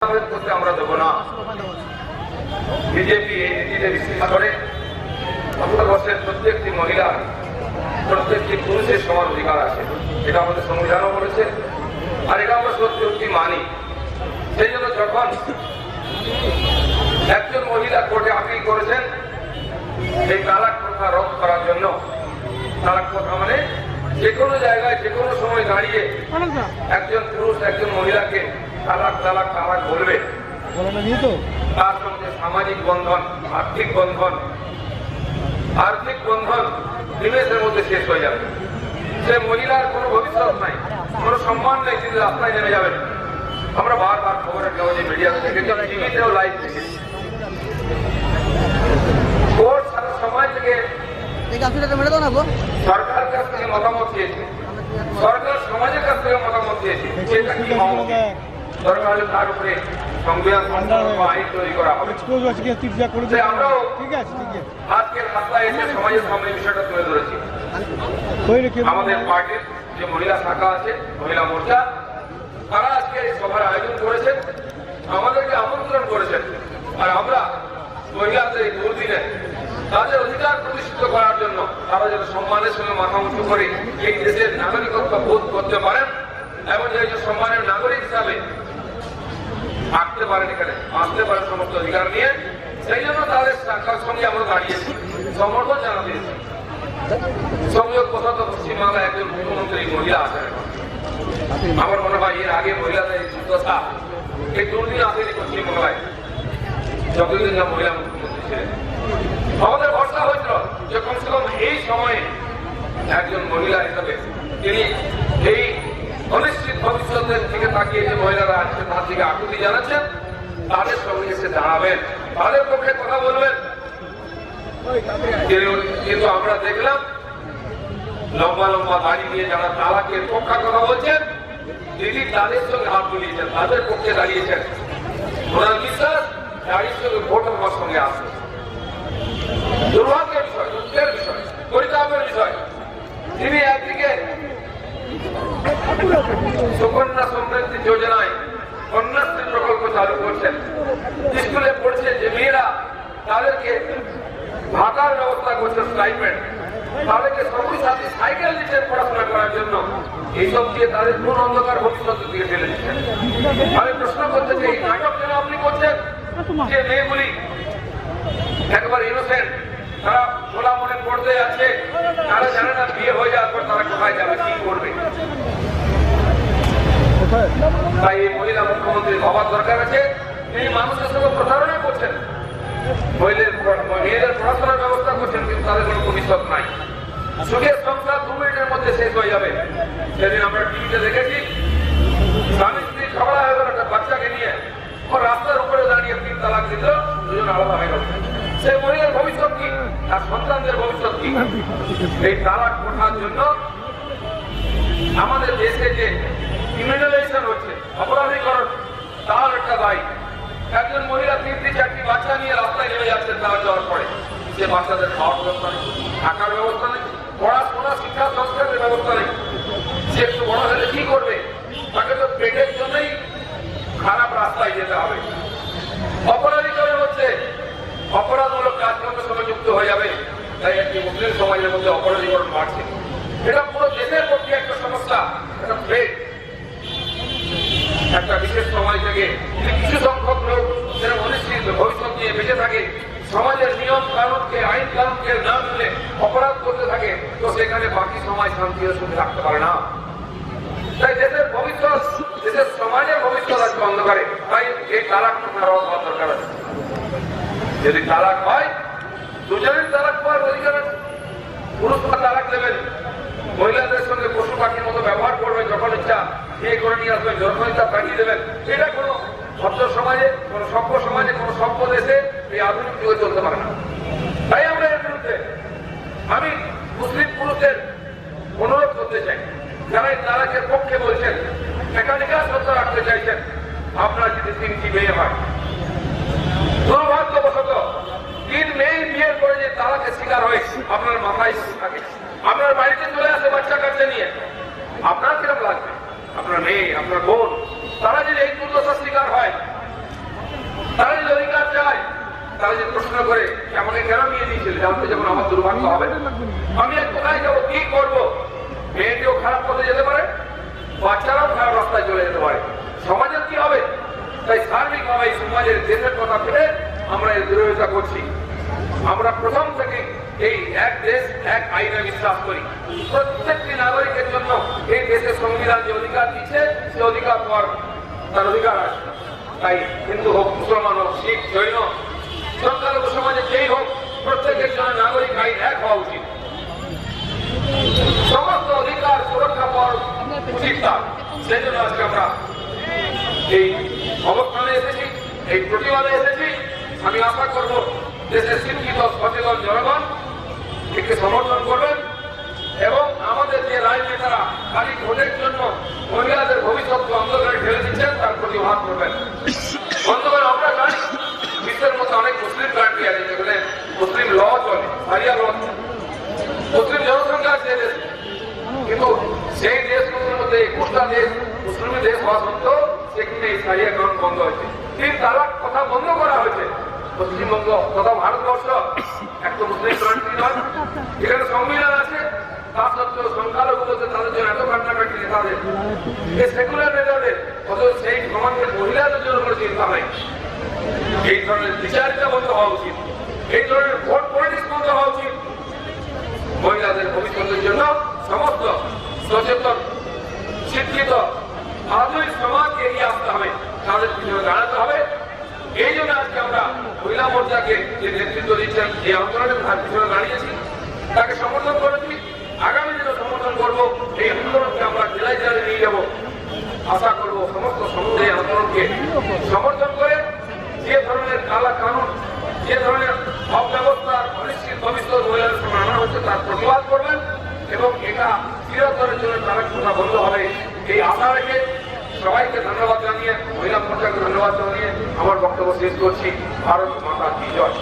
করতে আমরা দেবো না। বিজেপি এই নীতিতে বিশ্বাস করে ভারতবর্ষের প্রত্যেকটি মহিলা প্রত্যেকটি পুরুষের সমান অধিকার আছে, এটা আমাদের সংবিধানও বলেছে, আর এটা আমরা সত্যি সত্যি মানি। সেই জন্য যখন একজন মহিলা কোর্টে আপিল করেছেন এই তালাক প্রথা রোধ করার জন্য, তালাক প্রথা মানে যে কোনো জায়গায় যে কোনো সময় দাঁড়িয়ে একজন পুরুষ একজন মহিলাকে তালাক তালাক তালাক বলবে, তার সঙ্গে সামাজিক বন্ধন, আর্থিক বন্ধন নিমেষের মধ্যে শেষ হয়ে যাবে। সে মহিলার কোনো ভবিষ্যৎ নাই, কোনো সম্মান নেই, তিনি রাস্তায় নেমে যাবেন। আমরা বারবার খবরের কাগজে মিডিয়াতে দেখেছি, টিভিতেও লাইভ দেখেছি। কোর্ট সারা সময় থেকে সরকার কাছ থেকে মতামত দিয়েছে, সরকার সমাজের কাছ থেকে মতামত দিয়েছে, সেটা কি হওয়া উচিত। দরকার হলে তার উপরে সংবিধান আইন তৈরি করা হবে। আমরাও আজকের রাস্তায় এসে সমাজের সামনে বিষয়টা তুলে ধরেছি। আমাদের পার্টির যে মহিলা শাখা আছে, মহিলা মোর্চা, তারা আজকে এই সভার আয়োজন করেছেন, আমাদেরকে আমন্ত্রণ করেছেন। আর আমরা মহিলাদের এই দুর্দিনে তাদের অধিকার প্রতিষ্ঠিত করার জন্য তারা যেন সম্মানের সঙ্গে মাথা উঁচু করে এই দেশের নাগরিকত্ব বোধ করতে পারেন এবং এই যে সম্মানের নাগরিক হিসাবে থাকতে পারেন, এখানে আসতে পারেন সমস্ত অধিকার নিয়ে, সেই জন্য তাদের শাখার সঙ্গে আমরা দাঁড়িয়েছি, সমর্থন জানাতে। সংযোগ কথা তো পশ্চিমবাংলায় একজন মুখ্যমন্ত্রী মহিলা আছেন। আমার মনে হয় এর আগে মহিলাদের দুর্দশা এই দুর্দিন আসেনি পশ্চিমবাংলায়, যতদিন না মহিলা মুখ্যমন্ত্রী ছিলেন। আমাদের ভরসা হয়েছিল যে কমসে কম এই সময়ে একজন মহিলা হিসাবে তিনি এই অনিশ্চিত ভবিষ্যতের দিকে তাকিয়ে যে মহিলারা আজকে তার দিকে আকুতি জানাচ্ছেন, তাদের সঙ্গে এসে দাঁড়াবেন, তাদের পক্ষে কথা বলবেন। কিন্তু আমরা দেখলাম লম্বা লম্বা দাড়ি নিয়ে যারা তালাকের পক্ষে কথা বলছেন, তিনি তাদের সঙ্গে হাত মিলিয়েছেন, তাদের পক্ষে দাঁড়িয়েছেন। ওনার বিশ্বাস দাড়ির সঙ্গে ভোট আমার সঙ্গে আসে। দুর্ভাগ্যের বিষয়, দুঃখের বিষয়, পরিতাপের বিষয়, তিনি একদিকে সুকন্যা সমৃদ্ধি যোজনায় কন্যাশ্রী প্রকল্প চালু করছেন, স্কুলে পড়ছে যে মেয়েরা তাদেরকে ভাতার ব্যবস্থা করছে, স্টাইপেন্ড, তাদেরকে সবুজ সাথী সাইকেল দিচ্ছেন পড়াশোনা করার জন্য। এইসব দিয়ে তাদের কোন অন্ধকার ভবিষ্যতের দিকে ঠেলে দিচ্ছেন। আমি প্রশ্ন করতে চাই, এই নাটক কেন আপনি করছেন? যে মেয়েগুলি একবার ইনোসেন্ট, তারা খোলা মনে পড়তে যাচ্ছে, তারা জানে না বিয়ে হয়ে যাওয়ার পর তারা কোথায় যাবে, কি করবে। তাই এই মহিলা মুখ্যমন্ত্রী ভাবার দরকার আছে। তিনি মানুষের সঙ্গে প্রতারণা করছেন, মেয়েদের পড়াশোনার ব্যবস্থা করছেন, কিন্তু তাদের কোনো ভবিষ্যৎ নাই। সুখের সংসার 2 মিনিটের মধ্যে শেষ হয়ে যাবে। সেদিন আমরা টিভিতে দেখেছি, স্বামী স্ত্রী ঝগড়া হয়ে গেল একটা বাচ্চাকে নিয়ে, ও রাস্তার উপরে দাঁড়িয়ে 3 তালাক দিল, দুজন আলাদা হয়ে গেল। সেই মহিলার ভবিষ্যৎ কি, তার সন্তানদের ভবিষ্যৎ কি? এই তালাক প্রথার জন্য আমাদের দেশে যে ক্রিমিনালাইজেশন হচ্ছে, অপরাধীকরণ, তার একটা দায়ী। একজন মহিলা 3-4টি বাচ্চা নিয়ে রাস্তায় নেমে যাচ্ছেন, তারা যাওয়ার পরে সে বাচ্চাদের খাওয়ার ব্যবস্থা নেই, থাকার ব্যবস্থা নেই, পড়াশোনা শিক্ষা সংস্কারের ব্যবস্থা নেই। সে একটু বড় হলে কি করবে? তাকে তো পেটের জন্যই খারাপ রাস্তায় যেতে হবে। অপরাধীকরণ হচ্ছে, অপরাধমূলক কাজকর্মের সঙ্গে যুক্ত হয়ে যাবে। তাই একটি মুসলিম সমাজের মধ্যে অপরাধীকরণ বাড়ছে। এটা পুরো দেশের পক্ষে একটা সমস্যা, একটা থ্রেট। একটা বিশেষ সমাজ থেকে কিছু সংখ্যক লোক যারা অনিশ্চিত ভবিষ্যৎ নিয়ে বেঁচে থাকে, সমাজের নিয়ম কানুনকে, আইন কানুনকে না মেনে অপরাধ করতে থাকে, তো সেখানে বাকি সমাজ শান্তি ও সুখে থাকতে পারে না। তাই দেশের ভবিষ্যৎ, দেশের সমাজের ভবিষ্যৎ আজকে অন্ধকারে। তাই এই তালাক প্রথা রদ হওয়ার দরকার আছে। যদি তালাক হয়, দুজনের তালাক পাওয়ার অধিকার আছে। পুরুষরা তালাক দেবেন, মহিলাদের সঙ্গে পশু পাখির মতো ব্যবহার করবেন, যখন ইচ্ছা বিয়ে করে নিয়ে আসবেন, যখন ইচ্ছা পাঠিয়ে দেবেন। এটা কোনো ভদ্র সমাজে, কোনো সভ্য সমাজে, কোনো সভ্য দেশে এই আধুনিক যুগে চলতে পারে না। তাই আমরা এর বিরুদ্ধে, আমি মুসলিম পুরুষদের অনুরোধ করতে চাই, যারা এই তালাকের পক্ষে বলছেন, মেকানিক্যাল সত্য রাখতে চাইছেন, আপনার যদি 3টি মেয়ে হয়, দুর্ভাগ্যবশত 3 মেয়ে বিয়ের পরে যে তালাকের শিকার হয়ে আপনার মাথায় থাকে, আপনার বাড়িতে চলে আসে বাচ্চা কাচ্চা নিয়ে, আপনার কিরকম লাগবে? আপনার মেয়ে, আপনার বোন, তারা যদি এই দুর্দশার শিকার হয়, তারা যে প্রশ্ন করে আমাকে কেন নিয়ে দিয়েছিল, জানতে যখন আমার দুর্ভাগ্য হবে, আমি কোথায় যাবো, কি করবো? মেয়েটিও খারাপ পথে যেতে পারে, বাচ্চারাও খারাপ রাস্তায় চলে যেতে পারে, সমাজের কি হবে? তাই সার্বিকভাবে এই সমাজের দেশের কথা ভেবে আমরা এর বিরোধিতা করছি। আমরা প্রথম থেকে এই এক দেশ এক আইনে বিশ্বাস করি। প্রত্যেকটি নাগরিকের জন্য এই দেশের সংবিধান যে অধিকার দিচ্ছে, সে অধিকার পাওয়ার তার অধিকার আছে। তাই হিন্দু হোক, মুসলমান হোক, শিখ, জৈন, সংখ্যালঘু সমাজে যেই হোক, প্রত্যেকের জন্য নাগরিক আইন এক হওয়া উচিত। সমস্ত অধিকার সুরক্ষা পাওয়ার উচিত তার। সেই জন্য আজকে আমরা এই অবস্থানে এসেছি, এই প্রতিবাদে এসেছি। আমি আশা করব দেশের শিক্ষিত সচেতন জনগণ একে সমর্থন করবেন এবং আমাদের যে রাজনেতারা খালি ভোটের জন্য মহিলাদের ভবিষ্যৎকে অন্ধকারে ঠেলে দিচ্ছেন তার প্রতিবাদ করবেন। বন্ধুগণ, আমরা জানি বিশ্বের মধ্যে অনেক মুসলিম কান্ট্রি আছে যেখানে মুসলিম ল চলে, সারিয়া ল চলে, মুসলিম জনসংখ্যা আছে দেশে, কিন্তু সেই দেশগুলোর মধ্যে 21টা দেশ মুসলিম দেশ হওয়া সত্ত্বেও সেখানে এই সারিয়া কানুন বন্ধ হয়েছে, তিন তালাক কথা বন্ধ করা হয়েছে। পশ্চিমবঙ্গ তথা ভারতবর্ষ একটা মুসলিম কান্ট্রি নয়, যেখানে সংবিধান আছে, তা সত্ত্বেও সংখ্যালঘু বলতে তাদের জন্য এত কান্নাকাটি নেতাদের, সেকুলার নেতাদের, অথচ সেই সমাজের মহিলাদের জন্য কোনো চিন্তা নাই। এই ধরনের বিচারিতা বন্ধ হওয়া উচিত, এই ধরনের ভোট পলিটিক্স বন্ধ হওয়া উচিত। মহিলাদের ভবিষ্যতের জন্য সমস্ত সচেতন শিক্ষিত আধুনিক সমাজকে এগিয়ে আসতে হবে, তাদের পিছনে দাঁড়াতে হবে। এই জন্য আজকে আমরা মহিলা মোর্চাকে যে নেতৃত্ব দিচ্ছেন এই আন্দোলনে তার পিছনে দাঁড়িয়েছি, তাকে সমর্থন করেছি, আগামী দিনে সমর্থন করবো। এই আন্দোলনকে আমরা জেলায় জেলায় নিয়ে যাব। আশা করবো সমস্ত সমুদায় আন্দোলনকে সমর্থন করে যে ধরনের কালা কানুন, যে ধরনের অব্যবস্থার অনিশ্চিত ভবিষ্যৎ মহিলাদের সঙ্গে আনা হচ্ছে তার প্রতিবাদ করবেন এবং এটা চিরতরের জন্য তারা কথা বন্ধ হবে এই আশা রেখে সবাইকে ধন্যবাদ জানিয়ে, মহিলা মোর্চাকে ধন্যবাদ জানিয়ে আমার বক্তব্য শেষ করছি। ভারত মাতা কি জয়।